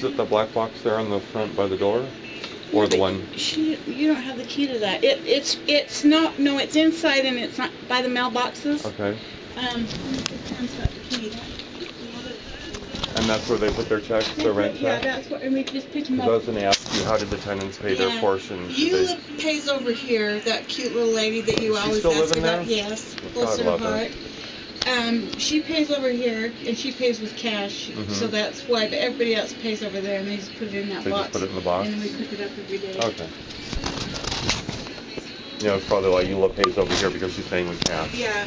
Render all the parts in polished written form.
Is it the black box there on the front by the door? Or the one? You don't have the key to that. It's not, no, it's inside and it's not by the mailboxes. Okay. Pam's got the key. And that's where they put their checks, their rent checks? Yeah, that's what, and we just pick them up. I was going to ask you, how did the tenants pay their portion? Eula pays over here, that cute little lady that you always ask about. Yes, close to her heart. She pays over here, and she pays with cash, so that's why. But everybody else pays over there, and they just put it in that box. They just put it in the box? And then we pick it up every day. Okay. Yeah, it's probably why Eula pays over here, because she's paying with cash. Yeah.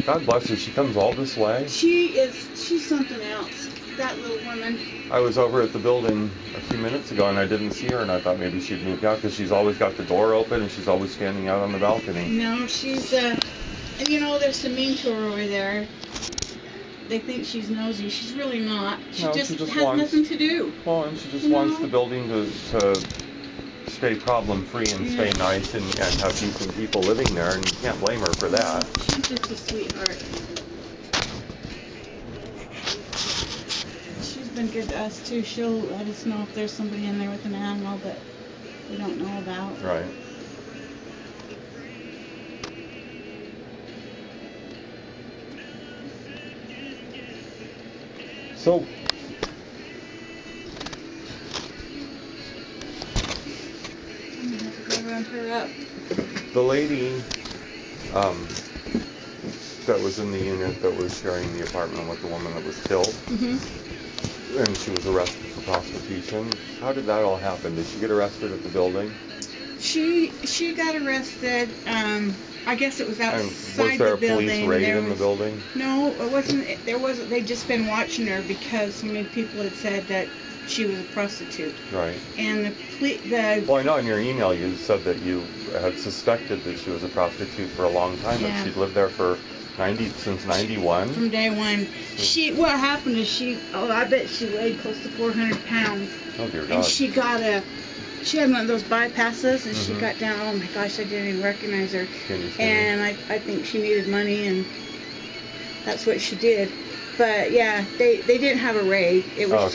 God bless her, she comes all this way? She's something else, that little woman. I was over at the building a few minutes ago, and I didn't see her, and I thought maybe she'd moved out, because she's always got the door open, and she's always standing out on the balcony. No, she's, and you know, there's some mean to her over there. They think she's nosy. She's really not. She just has nothing to do. Well, and she just wants the building to stay problem-free and stay nice and have decent people living there, and you can't blame her for that. She's just a sweetheart. She's been good to us, too. She'll let us know if there's somebody in there with an animal that we don't know about. Right. So, I'm gonna have to go round her up. The lady that was in the unit that was sharing the apartment with the woman that was killed, and she was arrested for prostitution. How did that all happen? Did she get arrested at the building? She got arrested. I guess it was outside the building. Was there a police raid in the building? No, it wasn't. There wasn't. They'd just been watching her because so many people had said that she was a prostitute. Right. And well, I know in your email you said that you had suspected that she was a prostitute for a long time, that she'd lived there for since 91. From day one. What happened is I bet she weighed close to 400 pounds. Oh dear God. And she had one of those bypasses, and she got down. Oh my gosh, I didn't even recognize her. And I think she needed money, and that's what she did. But yeah, they didn't have a raid. It was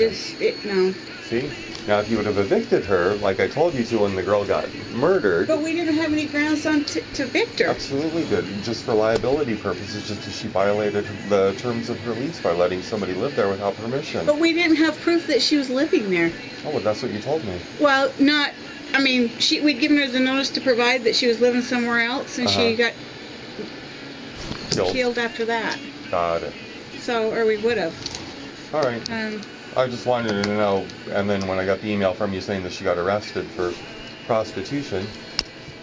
no. See? Now, if you would have evicted her, like I told you to when the girl got murdered... But we didn't have any grounds to evict her. Absolutely good. Just for liability purposes, just as she violated the terms of her lease by letting somebody live there without permission. But we didn't have proof that she was living there. Oh, well, that's what you told me. Well, we'd given her the notice to provide that she was living somewhere else, and she got killed after that. Got it. So, or we would have. All right. I just wanted to know, and then when I got the email from you saying that she got arrested for prostitution.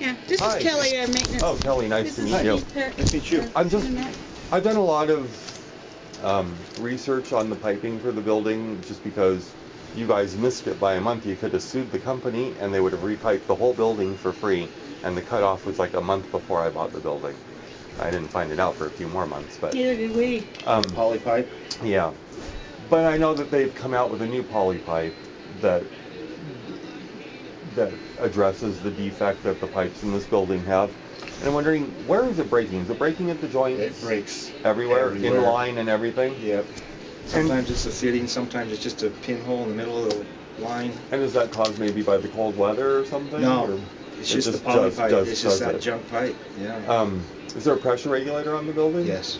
Yeah, this is Kelly, maintenance. Oh, Kelly, nice to meet you. Nice to meet you. I've done a lot of research on the piping for the building, just because you guys missed it by a month. You could have sued the company, and they would have repiped the whole building for free, and the cutoff was like a month before I bought the building. I didn't find it out for a few more months, but... Neither did we. Poly pipe? Yeah. But I know that they've come out with a new poly pipe that addresses the defect that the pipes in this building have. And I'm wondering, where is it breaking? Is it breaking at the joints? It breaks everywhere. In line and everything? Yep. Sometimes it's a fitting, sometimes it's just a pinhole in the middle of the line. And is that caused maybe by the cold weather or something? No. Or it's just the poly pipe. It's just that junk pipe. Yeah. Is there a pressure regulator on the building? Yes.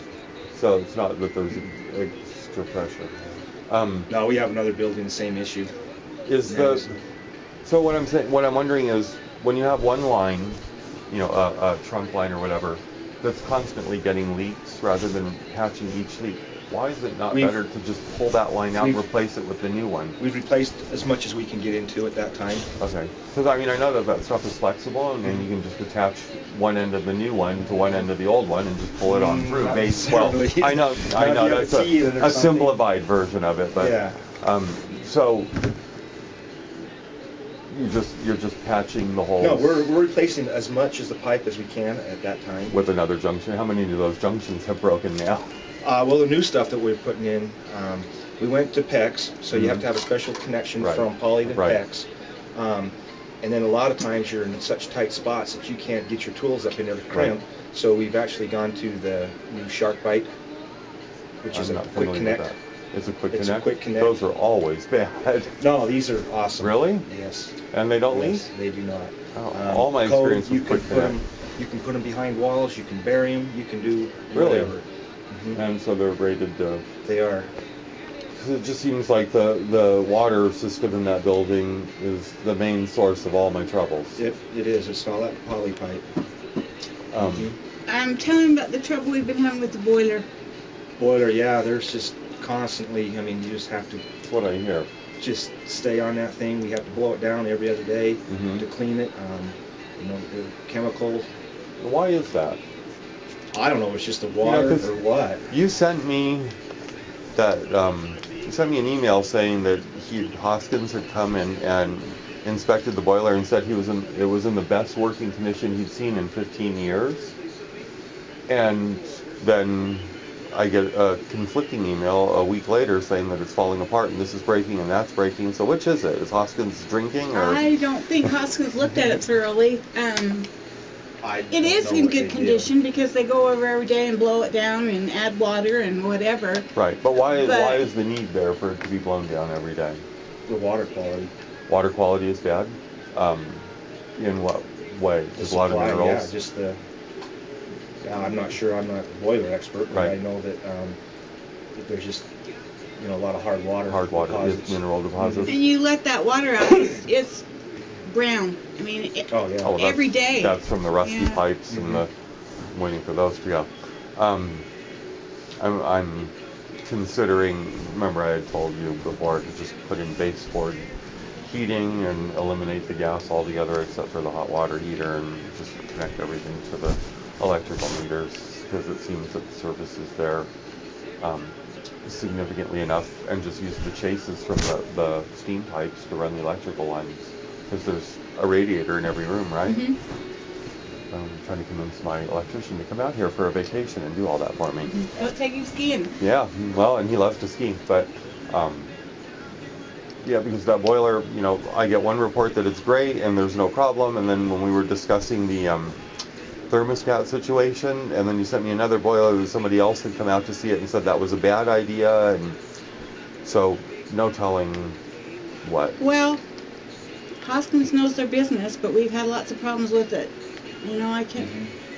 So it's not that there's extra pressure. No, we have another building, the same issue. So what I'm wondering is, when you have one line, a trunk line or whatever, that's constantly getting leaks rather than patching each leak, why is it not better to just pull that line out and replace it with the new one? We've replaced as much as we can get into at that time. Okay. Because I know that stuff is flexible, and then you can just attach one end of the new one to one end of the old one and just pull it on through. I know that's a simplified version of it, but so you're just patching the holes. No, we're replacing as much as the pipe as we can at that time. With another junction. How many of those junctions have broken now? Well, the new stuff that we're putting in, we went to PEX, so you have to have a special connection from poly to PEX. And then a lot of times you're in such tight spots that you can't get your tools up in there to crimp. So we've actually gone to the new Shark Bite, which is a quick connect. It's a quick It's connect? a quick connect. Those are always bad. No, these are awesome. Really? Yes. And they don't leak? Yes, they do not. Oh, all my experience with quick connect. You can put them behind walls, you can bury them, you can do Really? whatever. Mm-hmm. And so they're rated They are. It just seems like the water system in that building is the main source of all my troubles. It is. It's all that poly pipe. I'm telling you about the trouble we've been having with the boiler. Boiler, yeah, there's just constantly, I mean, you just have to... That's what I hear. Just stay on that thing. We have to blow it down every other day to clean it. You know, the chemicals. Why is that? I don't know. It's just the water or what. You sent me that. You sent me an email saying that Hoskins had come in and inspected the boiler and said it was in the best working condition he'd seen in 15 years. And then I get a conflicting email a week later saying that it's falling apart and this is breaking and that's breaking. So which is it? Is Hoskins drinking? Or? I don't think Hoskins looked at it thoroughly. It is in good condition because they go over every day and blow it down and add water and whatever. Right, but why is the need there for it to be blown down every day? The water quality. Water quality is bad? In what way? Just a lot of minerals? Yeah, just the... I'm not sure. I'm not a boiler expert, but I know that there's just a lot of hard water. Hard water deposits. Mineral deposits. And you let that water out, it's brown. I mean, every day. That's from the rusty pipes and I'm waiting for those to go. I'm considering. Remember, I had told you before to just put in baseboard heating and eliminate the gas altogether, except for the hot water heater, and just connect everything to the electrical meters, because it seems that the service is there significantly enough, and just use the chases from the steam pipes to run the electrical lines, because there's a radiator in every room, right? I'm trying to convince my electrician to come out here for a vacation and do all that for me. Don't take you skiing. Yeah, well, and he loves to ski, but yeah, because that boiler, I get one report that it's great and there's no problem, and then when we were discussing the thermostat situation, and then you sent me another boiler that somebody else had come out to see it and said that was a bad idea, and so no telling what. Well, Hoskins knows their business, but we've had lots of problems with it. I can't.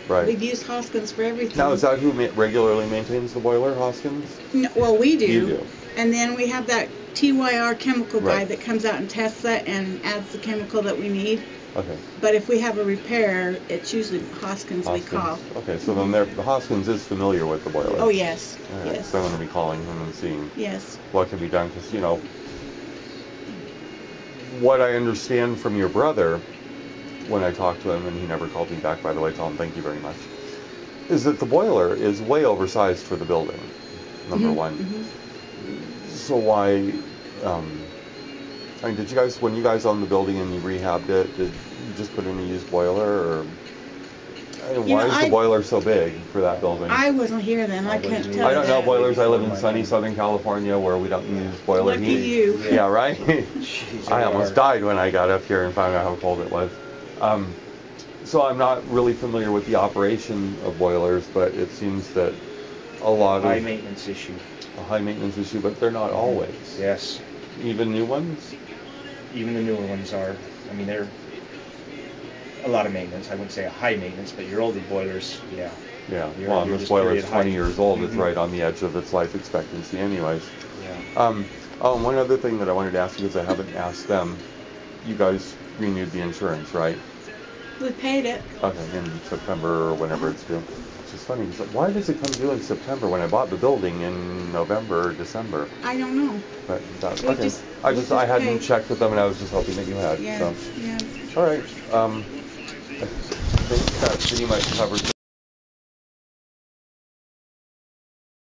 Right. We've used Hoskins for everything. Now, is that who regularly maintains the boiler, Hoskins? No, well, we do. You do. And then we have that TYR chemical guy that comes out and tests it and adds the chemical that we need. Okay. But if we have a repair, it's usually Hoskins we call. Okay, so then the Hoskins is familiar with the boiler. Oh, yes. All right, Yes. so I'm going to be calling him and seeing what can be done, because, what I understand from your brother, when I talked to him, and he never called me back, by the way, tell him thank you very much, is that the boiler is way oversized for the building, number one. So why, did you guys, when you guys owned the building and you rehabbed it, did you just put in a used boiler, or why is the boiler so big for that building? I wasn't here then. I can't tell you. I don't know boilers. I live in sunny Southern California where we don't use boiler Lucky heat. you. Yeah, right? I almost died when I got up here and found out how cold it was. So I'm not really familiar with the operation of boilers, but it seems that a lot of... High maintenance issue. A high maintenance issue, but they're not always. Yes. Even new ones? Even the newer ones are. I mean, they're a lot of maintenance. I wouldn't say a high maintenance, but your older boilers, yeah. Yeah, well, this boiler is 20 years old. It's right on the edge of its life expectancy anyways. Yeah. One other thing that I wanted to ask you, because I haven't asked them, you guys renewed the insurance, right? We paid it. Okay, in September or whenever it's due. Which is funny. Why does it come due in September when I bought the building in November or December? I don't know. But that's okay. I hadn't checked with them, and I was just hoping that you had. Yes. So. Yes. All right. I think that pretty much covers it.